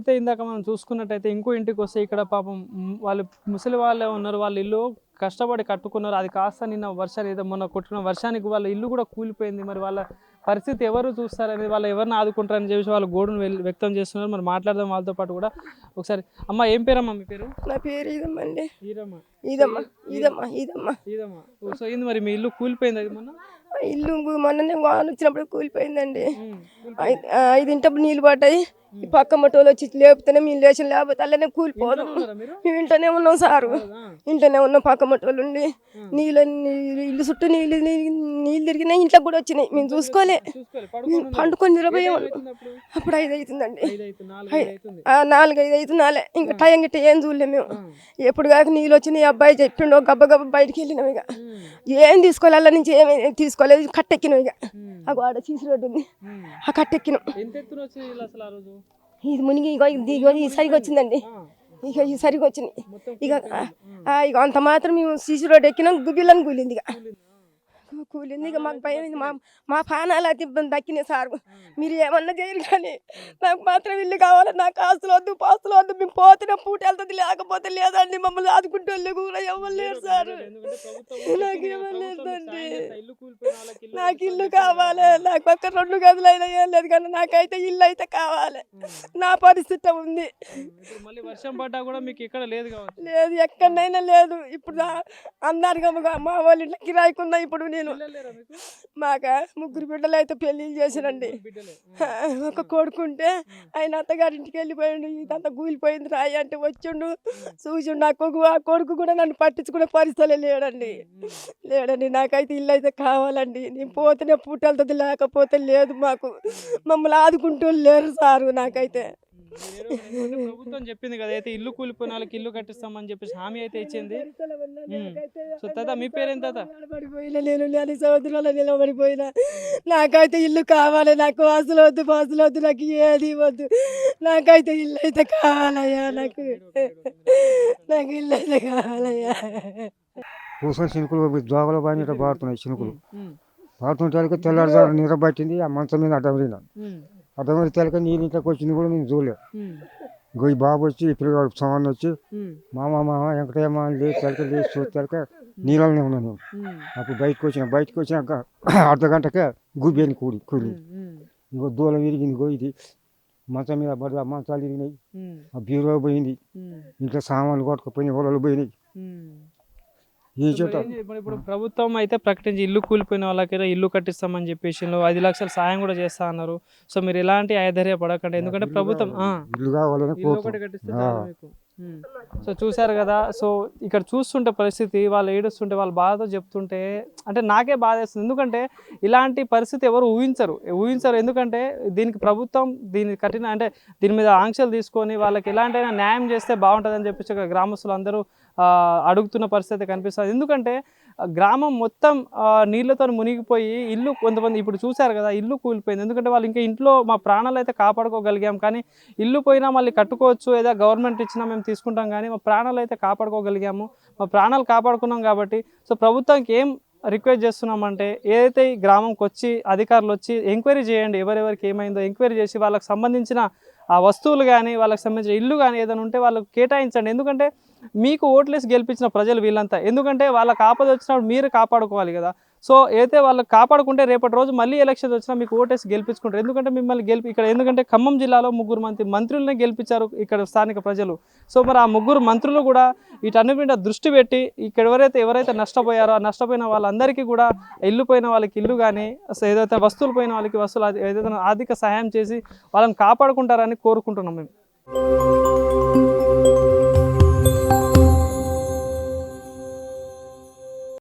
అయితే ఇందాక మనం చూసుకున్నట్టయితే ఇంకో ఇంటికి వస్తే ఇక్కడ పాపం వాళ్ళు ముసలి వాళ్ళే ఉన్నారు, వాళ్ళ ఇల్లు కష్టపడి కట్టుకున్నారు, అది కాస్త నిన్న వర్షాలు ఏదో మొన్న కొట్టిన వర్షానికి వాళ్ళ ఇల్లు కూడా కూలిపోయింది. మరి వాళ్ళ పరిస్థితి ఎవరు చూస్తారనేది, వాళ్ళు ఎవరిని ఆదుకుంటారని చెప్పేసి వాళ్ళు గోడును వ్యక్తం చేస్తున్నారు. మరి మాట్లాడదాం వాళ్ళతో పాటు కూడా ఒకసారి. అమ్మ ఏం పేరమ్మా మీ పేరు? నా పేరు ఇదమ్మ అండి. ఈరమ్మ. ఇదమ్మా ఇదమ్మా ఇదమ్మా ఈదమ్మా. సో ఏంది మరి మీ ఇల్లు కూలిపోయింది అది మొన్న? ఇల్లు మొన్ననే వాన వచ్చినప్పుడు కూలిపోయిందండి. 5 ఇంటప్పుడు నీళ్ళు పడ్డాయి. ఈ పక్క మట్టోళ్ళు వచ్చి లేపుతూనే మేము లేచిన, లేకపోతే అలానే కూలిపోదు. మేము ఇంట్లోనే ఉన్నాం సారు, ఇంట్లోనే ఉన్నాం. పక్క మట్టోళ్ళు ఉండి నీళ్ళు ఇల్లు చుట్టూ నీళ్ళు తిరిగినాయి, ఇంట్లో కూడా వచ్చినాయి. మేము చూసుకోలే, పండుకొని నిలబోయేవాళ్ళు. అప్పుడు 5 అవుతుందండి, 4, 5 అవుతున్నాలే. ఇంకా టైం గిట్ట ఏం చూడలేము మేము. ఎప్పుడు కాక నీళ్ళు వచ్చినాయి. అబ్బాయి చెప్పిండు, గబ్బ గబ్బ బయటికి వెళ్ళినాం. ఇక ఏం తీసుకోవాలి, అలా నుంచి ఏమి తీసుకోలేదు. కట్టెక్కినాం. ఇక ఆ గోడ చీసి రోడ్డు ఉంది, ఆ కట్టెక్కినాం. ఇది మునిగి ఇగో ఈ సరిగా వచ్చిందండి. ఇక ఈ సరిగా వచ్చినాయి. ఇక అంత మాత్రం మేము సీసీ రోడ్డు ఎక్కినాం. గుబిల్లని కూలింది. ఇక కూలింది. ఇక మాకు భయం. మా ప్రాణాలు అయితే దక్కినాయి సార్. మీరు ఏమన్నా చేయరు కానీ నాకు మాత్రం ఇల్లు కావాలి. నాకు ఆస్తులు వద్దు, పాస్తులు వద్దు. మేము పోతున్నా పూట వెళ్తుంది, లేకపోతే లేదండి. మమ్మల్ని ఆదుకుంటూ వాళ్ళు కూడా ఎవరు లేరు సార్. నాకేమలేదండి, నాకు ఇల్లు కావాలి. నాకు పక్క 2 గదులు అయినా ఏం లేదు కానీ నాకైతే ఇల్లు అయితే కావాలి. నా పరిస్థితి ఉంది. వర్షం పడ్డా కూడా మీకు ఇక్కడ లేదు? లేదు, ఎక్కడైనా లేదు. ఇప్పుడు అన్నారు మా వాళ్ళ ఇంట్లో కిరాయికున్నా. ఇప్పుడు నేను మాక 3 బిడ్డలు అయితే పెళ్లిళ్ళు చేసినండి. ఒక కొడుకుంటే ఆయన అత్తగారింటికి వెళ్ళిపోయిండు. ఇదంతా కూలిపోయింది రాయి అంటే వచ్చిండు, చూసిండు. ఆ కొడుకు కూడా నన్ను పట్టించుకునే పరిస్థితులే లేడండి. నాకైతే ఇల్లు అయితే కావాలండి. నేను పోతేనే పుట్టెళ్తుంది, లేకపోతే లేదు. మాకు మమ్మల్ని ఆదుకుంటూ లేరు సారు. నాకైతే ప్రభుత్వం చెప్పింది కదా, అయితే ఇల్లు కూలిపోయిన వాళ్ళకి ఇల్లు కట్టిస్తామని చెప్పేసి హామీ అయితే ఇచ్చింది. సో తాత మీ పేరేం తాత? నేను సముద్రంలో నిలబడిపోయినా. నాకైతే ఇల్లు కావాలి. నాకు ఆస్తులు వద్దు, పాస్తులు వద్దు, నాకు ఏది వద్దు. నాకైతే ఇల్లు అయితే కావాలయ్యా. నాకు ఇల్లు అయితే కావాలయ్యా. కూర్చొని చినుకులు జోగలు బాగా పాడుతున్నాయి. చినుకులు పాడుతుంటే తెల్లారుజాము నిద్ర పట్టింది. ఆ మంచం మీద అడ్డమరినా. అడ్డమరి తెలక నీళ్ళు ఇంట్లోకి వచ్చింది కూడా నేను చూడలేదు. గొయ్యి బాబు వచ్చి పిల్లగాడు సమాన్ వచ్చి మామ వెంకటయ్యమ్మ అని లేదు తెలక లేదు చూస్తాక నీళ్ళనే ఉన్నాను. అప్పుడు బయటకు వచ్చినాక అర్ధగంటకే గుబ్బేని కూలి ఇంకో దూలం విరిగింది. ఇది మంచం మీద పడి ఆ మంచాలు విరిగినాయి. ఆ బీరువా పోయింది. ఇంట్లో సామాన్లు కొట్టుకుపోయినాయి, ఒలలు పోయినాయి. ఇప్పుడు ప్రభుత్వం అయితే ప్రకటించి ఇల్లు కూలిపోయిన వాళ్ళకైతే ఇల్లు కట్టిస్తామని చెప్పేసి 5 లక్షల సాయం కూడా చేస్తా అన్నారు. సో మీరు ఎలాంటి ఆధైర్యపడకండి, ఎందుకంటే ప్రభుత్వం ఒకటి కట్టిస్తే చాలు మీకు. సో చూసారు కదా. సో ఇక్కడ చూస్తుంటే పరిస్థితి, వాళ్ళు ఏడుస్తుంటే, వాళ్ళ బాధతో చెప్తుంటే అంటే నాకే బాధ వేస్తుంది. ఎందుకంటే ఇలాంటి పరిస్థితి ఎవరు ఊహించరు. ఎందుకంటే దీనికి ప్రభుత్వం కఠిన అంటే దీని మీద ఆంక్షలు తీసుకొని వాళ్ళకి ఎలాంటైనా న్యాయం చేస్తే బాగుంటుందని చెప్పేసి గ్రామస్తులు అందరూ అడుగుతున్న పరిస్థితి కనిపిస్తుంది. ఎందుకంటే గ్రామం మొత్తం నీళ్ళతో మునిగిపోయి ఇల్లు కొంతమంది ఇప్పుడు చూశారు కదా, ఇల్లు కూలిపోయింది. ఎందుకంటే వాళ్ళు ఇంకా ఇంట్లో మా ప్రాణాలు అయితే కాపాడుకోగలిగాం, కానీ ఇల్లు పోయినా మళ్ళీ కట్టుకోవచ్చు, ఏదో గవర్నమెంట్ ఇచ్చినా మేము తీసుకుంటాం, కానీ మా ప్రాణాలు అయితే కాపాడుకోగలిగాము. మా ప్రాణాలు కాపాడుకున్నాం కాబట్టి సో ప్రభుత్వానికి ఏం రిక్వెస్ట్ చేస్తున్నామంటే, ఏదైతే ఈ గ్రామంకి వచ్చి అధికారులు వచ్చి ఎంక్వైరీ చేయండి, ఎవరెవరికి ఏమైందో ఎంక్వైరీ చేసి వాళ్ళకి సంబంధించిన ఆ వస్తువులు కానీ వాళ్ళకి సంబంధించిన ఇల్లు కానీ ఏదైనా ఉంటే వాళ్ళకు కేటాయించండి. ఎందుకంటే మీకు ఓట్లేసి గెలిపించిన ప్రజలు వీళ్ళంతా, ఎందుకంటే వాళ్ళకి ఆపద వచ్చినప్పుడు మీరు కాపాడుకోవాలి కదా. సో అయితే వాళ్ళకి కాపాడుకుంటే రేపటి రోజు మళ్ళీ ఎలక్షన్స్ వచ్చినా మీకు ఓటేసి గెలిపించుకుంటారు. ఎందుకంటే మిమ్మల్ని ఇక్కడ ఎందుకంటే ఖమ్మం జిల్లాలో 3 మంత్రులనే గెలిపించారు ఇక్కడ స్థానిక ప్రజలు. సో మరి ఆ 3 మంత్రులు కూడా వీటన్ని మీద దృష్టి పెట్టి ఇక్కడ ఎవరైతే నష్టపోయారో ఆ నష్టపోయిన వాళ్ళందరికీ కూడా ఇల్లు పోయిన వాళ్ళకి ఇల్లు కానీ ఏదైతే వస్తువులు పోయిన వాళ్ళకి వస్తువులు ఏదైతే ఆర్థిక సహాయం చేసి వాళ్ళని కాపాడుకుంటారని కోరుకుంటున్నాం మేము.